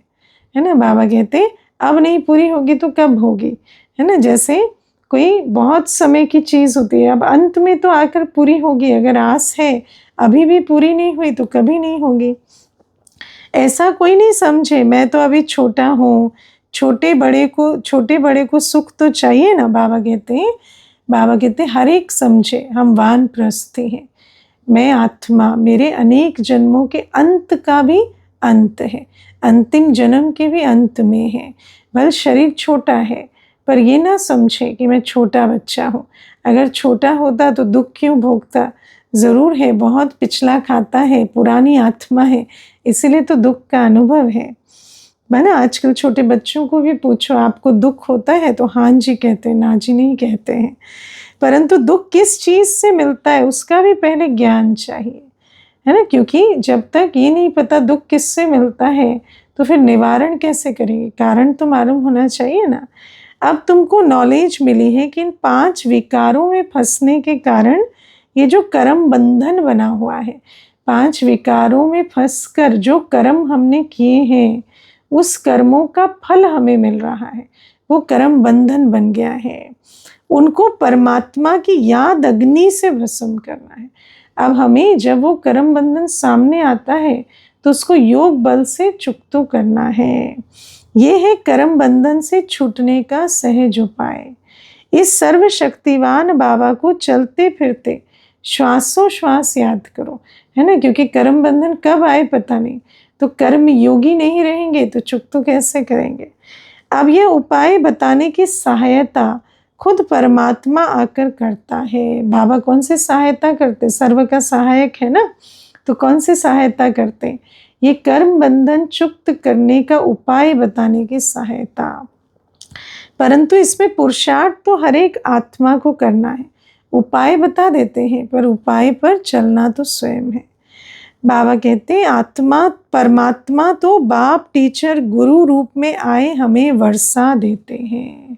ना। बाबा कहते अब नहीं पूरी होगी तो कब होगी, है ना। जैसे कोई बहुत समय की चीज़ होती है, अब अंत में तो आकर पूरी होगी। अगर आस है अभी भी पूरी नहीं हुई तो कभी नहीं होगी। ऐसा कोई नहीं समझे मैं तो अभी छोटा हूँ, छोटे बड़े को सुख तो चाहिए ना। बाबा कहते हर एक समझे हम वानप्रस्थी हैं, मैं आत्मा, मेरे अनेक जन्मों के अंत का भी अंत है, अंतिम जन्म के भी अंत में है। भले शरीर छोटा है पर ये ना समझे कि मैं छोटा बच्चा हूँ। अगर छोटा होता तो दुख क्यों भोगता। ज़रूर है, बहुत पिछला खाता है, पुरानी आत्मा है, इसीलिए तो दुख का अनुभव है ना। आजकल छोटे बच्चों को भी पूछो आपको दुख होता है तो हाँ जी कहते हैं, ना जी नहीं कहते हैं। परंतु दुख किस चीज़ से मिलता है उसका भी पहले ज्ञान चाहिए, है ना। क्योंकि जब तक ये नहीं पता दुख किससे मिलता है तो फिर निवारण कैसे करेंगे, कारण तो मालूम होना चाहिए ना। अब तुमको नॉलेज मिली है कि इन 5 विकारों में फंसने के कारण ये जो कर्म बंधन बना हुआ है, 5 विकारों में फंसकर जो कर्म हमने किए हैं उस कर्मों का फल हमें मिल रहा है, वो कर्म बंधन बन गया है। उनको परमात्मा की याद अग्नि से भस्म करना है। अब हमें जब वो कर्म बंधन सामने आता है तो उसको योग बल से चुकतो करना है। ये है कर्म बंधन से छूटने का सहज उपाय। इस सर्वशक्तिवान बाबा को चलते फिरते श्वासों श्वास याद करो, है ना। क्योंकि कर्म बंधन कब आए पता नहीं, तो कर्म योगी नहीं रहेंगे तो चुप तो कैसे करेंगे। अब यह उपाय बताने की सहायता खुद परमात्मा आकर करता है। बाबा कौन से सहायता करते, सर्व का सहायक है ना, तो कौन से सहायता करते, ये कर्म बंधन चुक्त करने का उपाय बताने की सहायता। परंतु इसमें पुरुषार्थ तो हर एक आत्मा को करना है। उपाय बता देते हैं पर उपाय पर चलना तो स्वयं है। बाबा कहते हैं आत्मा परमात्मा तो बाप टीचर गुरु रूप में आए हमें वर्षा देते हैं।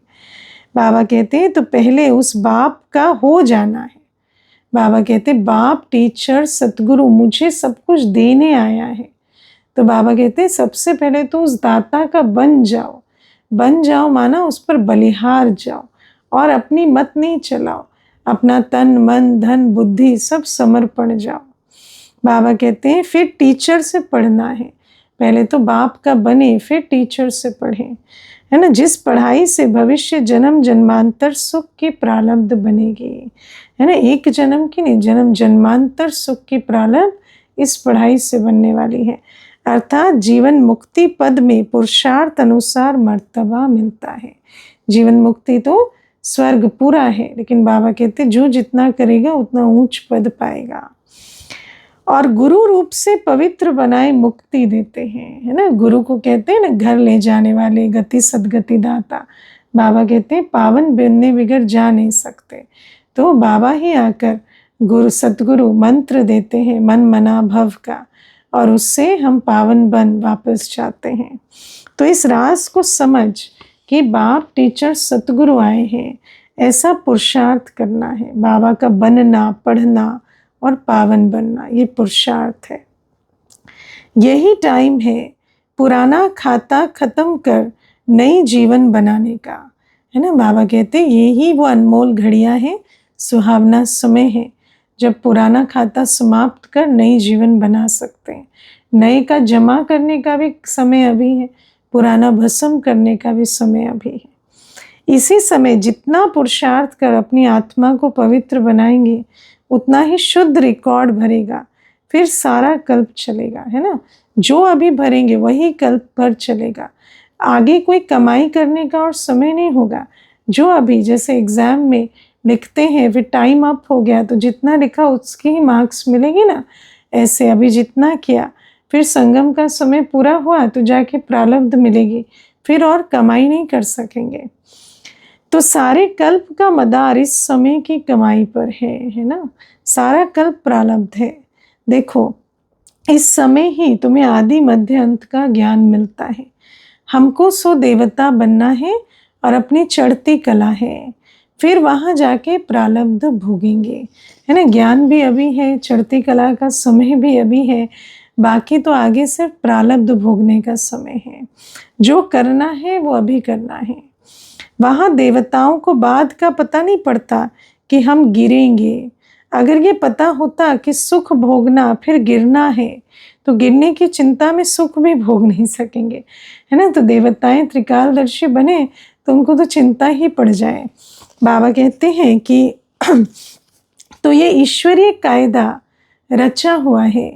बाबा कहते हैं तो पहले उस बाप का हो जाना है। बाबा कहते हैं बाप टीचर सतगुरु मुझे सब कुछ देने आया है, तो बाबा कहते हैं सबसे पहले तो उस दाता का बन जाओ। बन जाओ माना उस पर बलिहार जाओ और अपनी मत नहीं चलाओ, अपना तन मन धन बुद्धि सब समर्पण जाओ। बाबा कहते हैं फिर टीचर से पढ़ना है, पहले तो बाप का बने फिर टीचर से पढ़े, है ना। जिस पढ़ाई से भविष्य जन्म जन्मांतर सुख की प्रारब्ध बनेगी, है ना। एक जन्म की नहीं, जन्म जन्मांतर सुख की प्रारब्ध इस पढ़ाई से बनने वाली है। अर्थात जीवन मुक्ति पद में पुरुषार्थ अनुसार मर्तबा मिलता है। जीवन मुक्ति तो स्वर्ग पूरा है, लेकिन बाबा कहते जो जितना करेगा उतना ऊंच पद पाएगा। और गुरु रूप से पवित्र बनाए मुक्ति देते हैं, है ना। गुरु को कहते हैं ना घर ले जाने वाले, गति सदगति दाता। बाबा कहते हैं पावन बनने बिगड़ जा नहीं सकते, तो बाबा ही आकर गुरु सतगुरु मंत्र देते हैं मन मना भव का, और उससे हम पावन बन वापस जाते हैं। तो इस राज को समझ कि बाप टीचर सतगुरु आए हैं, ऐसा पुरुषार्थ करना है। बाबा का बनना पढ़ना और पावन बनना, ये पुरुषार्थ है। यही टाइम है पुराना खाता खत्म कर नई जीवन बनाने का, है ना। बाबा कहते हैं यही वो अनमोल घड़ियां हैं, सुहावना समय है जब पुराना खाता समाप्त कर नई जीवन बना सकते हैं। नए का जमा करने का भी समय अभी है, पुराना भस्म करने का भी समय अभी है। इसी समय जितना पुरुषार्थ कर अपनी आत्मा को पवित्र बनाएंगे उतना ही शुद्ध रिकॉर्ड भरेगा, फिर सारा कल्प चलेगा, है ना। जो अभी भरेंगे वही कल्प भर चलेगा। आगे कोई कमाई करने का और समय नहीं होगा। जो अभी जैसे एग्जाम में लिखते हैं फिर टाइम अप हो गया तो जितना लिखा उसके ही मार्क्स मिलेंगे ना, ऐसे अभी जितना किया फिर संगम का समय पूरा हुआ तो जाके प्रारब्ध मिलेगी, फिर और कमाई नहीं कर सकेंगे। तो सारे कल्प का मदार इस समय की कमाई पर है ना। सारा कल्प प्रारब्ध है। देखो इस समय ही तुम्हें आदि मध्य अंत का ज्ञान मिलता है। हमको सो देवता बनना है और अपनी चढ़ती कला है, फिर वहाँ जाके प्रारब्ध भोगेंगे, है ना। ज्ञान भी अभी है, चढ़ती कला का समय भी अभी है, बाकी तो आगे सिर्फ प्रारब्ध भोगने का समय है। जो करना है वो अभी करना है। वहाँ देवताओं को बाद का पता नहीं पड़ता कि हम गिरेंगे। अगर ये पता होता कि सुख भोगना फिर गिरना है तो गिरने की चिंता में सुख भी भोग नहीं सकेंगे, है ना। तो देवताएं त्रिकालदर्शी बने तो उनको तो चिंता ही पड़ जाए। बाबा कहते हैं कि तो ये ईश्वरीय कायदा रचा हुआ है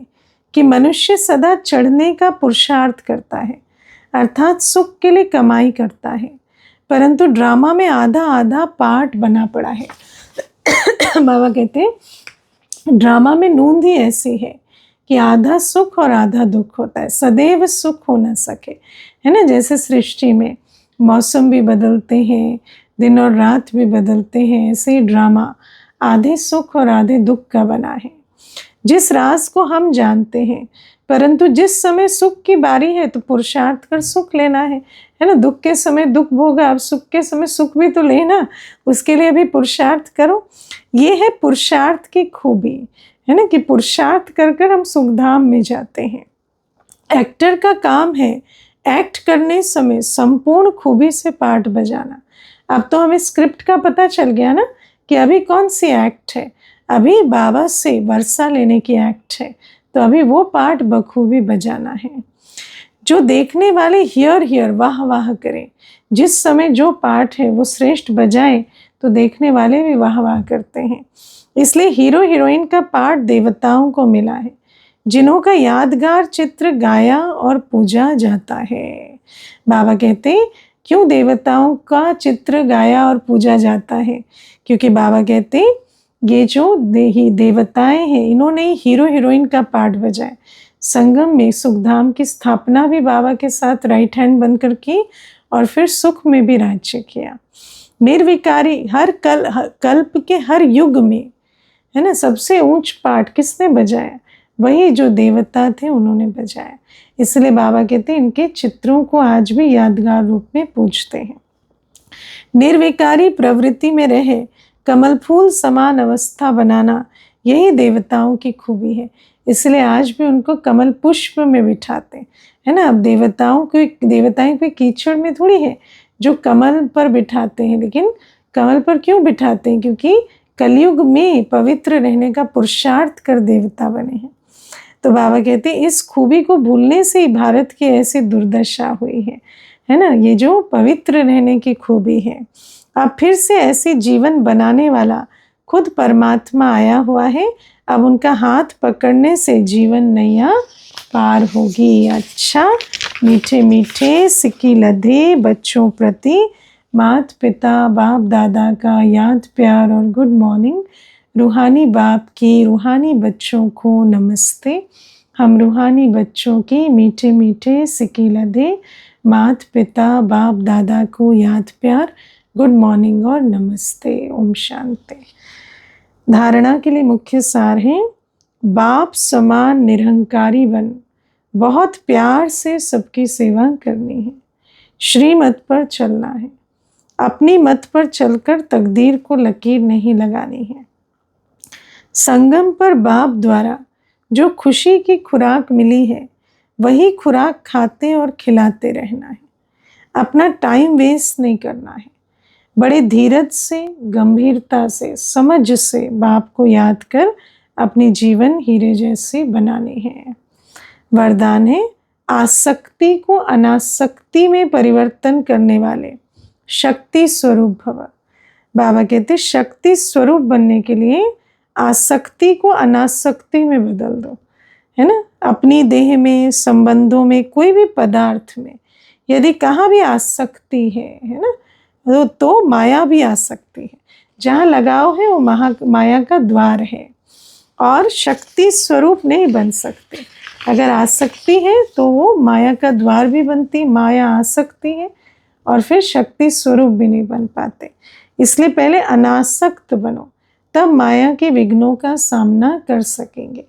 कि मनुष्य सदा चढ़ने का पुरुषार्थ करता है, अर्थात सुख के लिए कमाई करता है, परंतु ड्रामा में आधा आधा पार्ट बना पड़ा है। बाबा कहते हैं ड्रामा में नूंद ही ऐसी है कि आधा सुख और आधा दुख होता है, सदैव सुख हो न सके, है ना। जैसे सृष्टि में मौसम भी बदलते हैं, दिन और रात भी बदलते हैं, ऐसे ही ड्रामा आधे सुख और आधे दुख का बना है। जिस राज को हम जानते हैं, परंतु जिस समय सुख की बारी है तो पुरुषार्थ कर सुख लेना है ना। दुख के समय दुख भोगा, अब सुख के समय सुख भी तो लेना, उसके लिए भी पुरुषार्थ करो। ये है पुरुषार्थ की खूबी, है ना, कि पुरुषार्थ कर कर हम सुखधाम में जाते हैं। एक्टर का काम है एक्ट करने समय संपूर्ण खूबी से पार्ट बजाना। अब तो हमें स्क्रिप्ट का पता चल गया ना कि अभी कौन सी एक्ट है, अभी बाबा से वर्षा लेने की एक्ट है, तो अभी वो पार्ट बखूबी बजाना है। जो देखने वाले हियर वाह वाह करें, जिस समय जो पार्ट है वो श्रेष्ठ बजाए तो देखने वाले भी वाह वाह करते हैं। इसलिए हीरो हीरोइन का पार्ट देवताओं को मिला है। जिन्हों का यादगार चित्र गाया और पूजा जाता है। बाबा कहते हैं क्यों देवताओं का चित्र गाया और पूजा जाता है, क्योंकि बाबा कहते हैं ये जो देवताएं हैं इन्होंने हीरो हीरोइन का पार्ट बजाया। संगम में सुखधाम की स्थापना भी बाबा के साथ राइट हैंड बनकर की और फिर सुख में भी राज्य किया। निर्विकारी हर कल्प के हर युग में, है ना, सबसे ऊंच पाठ किसने बजाया? वही जो देवता थे उन्होंने बजाया। इसलिए बाबा कहते हैं इनके चित्रों को आज भी यादगार रूप में पूजते हैं। निर्विकारी प्रवृत्ति में रहे कमल फूल समान अवस्था बनाना, यही देवताओं की खूबी है। इसलिए आज भी उनको कमल पुष्प में बिठाते है ना। अब देवताएं कोई कीचड़ में थोड़ी है जो कमल पर बिठाते हैं, लेकिन कमल पर क्यों बिठाते हैं? क्योंकि कलयुग में पवित्र रहने का पुरुषार्थ कर देवता बने हैं। तो बाबा कहते हैं इस खूबी को भूलने से ही भारत की ऐसी दुर्दशा हुई है ना। ये जो पवित्र रहने की खूबी है, अब फिर से ऐसी जीवन बनाने वाला खुद परमात्मा आया हुआ है। अब उनका हाथ पकड़ने से जीवन नैया पार होगी। अच्छा, मीठे मीठे सिक्की लधे बच्चों प्रति माता पिता बाप दादा का याद प्यार और गुड मॉर्निंग। रूहानी बाप की रूहानी बच्चों को नमस्ते। हम रूहानी बच्चों की मीठे मीठे सिक्की लधे माता पिता बाप दादा को याद प्यार गुड मॉर्निंग और नमस्ते। ओम शांति। धारणा के लिए मुख्य सार है, बाप समान निरहंकारी बन, बहुत प्यार से सबकी सेवा करनी है, श्रीमत पर चलना है, अपनी मत पर चलकर तकदीर को लकीर नहीं लगानी है। संगम पर बाप द्वारा जो खुशी की खुराक मिली है वही खुराक खाते और खिलाते रहना है। अपना टाइम वेस्ट नहीं करना है। बड़े धीरज से, गंभीरता से, समझ से बाप को याद कर अपनी जीवन हीरे जैसे बनाने हैं। वरदान है, आसक्ति को अनासक्ति में परिवर्तन करने वाले शक्ति स्वरूप भव। बाबा कहते शक्ति स्वरूप बनने के लिए आसक्ति को अनासक्ति में बदल दो, है ना। अपनी देह में, संबंधों में, कोई भी पदार्थ में यदि कहाँ भी आसक्ति है ना, तो माया भी आ सकती है। जहाँ लगाव है वो माया का द्वार है और शक्ति स्वरूप नहीं बन सकते। अगर आसक्ति है तो वो माया का द्वार भी बनती, माया आ सकती है और फिर शक्ति स्वरूप भी नहीं बन पाते। इसलिए पहले अनासक्त बनो, तब माया के विघ्नों का सामना कर सकेंगे।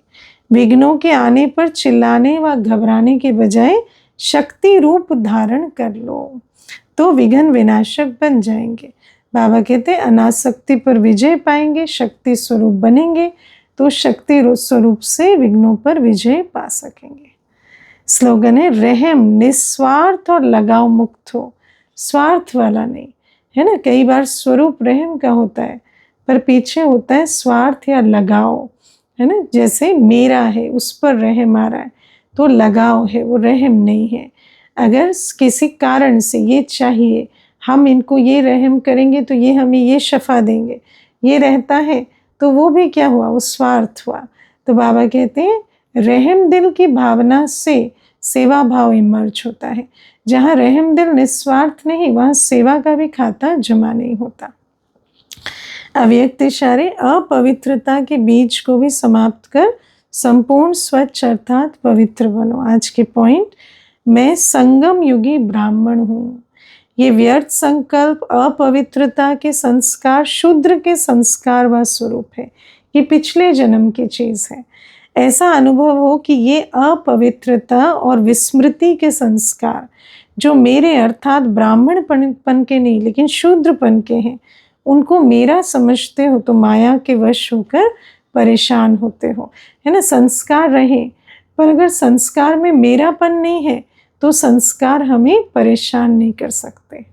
विघ्नों के आने पर चिल्लाने व घबराने के बजाय शक्ति रूप धारण कर लो तो विघ्न विनाशक बन जाएंगे। बाबा कहते अनासक्ति पर विजय पाएंगे, शक्ति स्वरूप बनेंगे तो शक्ति स्वरूप से विघ्नों पर विजय पा सकेंगे। स्लोगन है, रहम निस्वार्थ और लगाव मुक्त हो, स्वार्थ वाला नहीं, है ना। कई बार स्वरूप रहम का होता है पर पीछे होता है स्वार्थ या लगाव, है ना। जैसे मेरा है उस पर रहम आ रहा है तो लगाव है, वो रहम नहीं है। अगर किसी कारण से ये चाहिए, हम इनको ये रहम करेंगे तो ये हमें ये शफा देंगे, ये रहता है तो वो भी क्या हुआ, वो स्वार्थ हुआ। तो बाबा कहते हैं रहम दिल की भावना से सेवा भाव इमर्ज होता है। जहाँ रहम दिल निस्वार्थ नहीं, वहाँ सेवा का भी खाता जमा नहीं होता। अव्यक्त इशारे, अपवित्रता के बीज को भी समाप्त कर संपूर्ण स्वच्छ अर्थात पवित्र बनो। आज के पॉइंट, मैं संगम युगी ब्राह्मण हूँ। ये व्यर्थ संकल्प, अपवित्रता के संस्कार शूद्र के संस्कार व स्वरूप है, ये पिछले जन्म की चीज है। ऐसा अनुभव हो कि ये अपवित्रता और विस्मृति के संस्कार जो मेरे अर्थात ब्राह्मणपन के नहीं लेकिन शूद्रपन के हैं, उनको मेरा समझते हो तो माया के वश होकर परेशान होते हो, है ना। संस्कार रहे पर अगर संस्कार में मेरापन नहीं है तो संस्कार हमें परेशान नहीं कर सकते।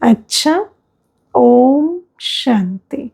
अच्छा, ओम शांति।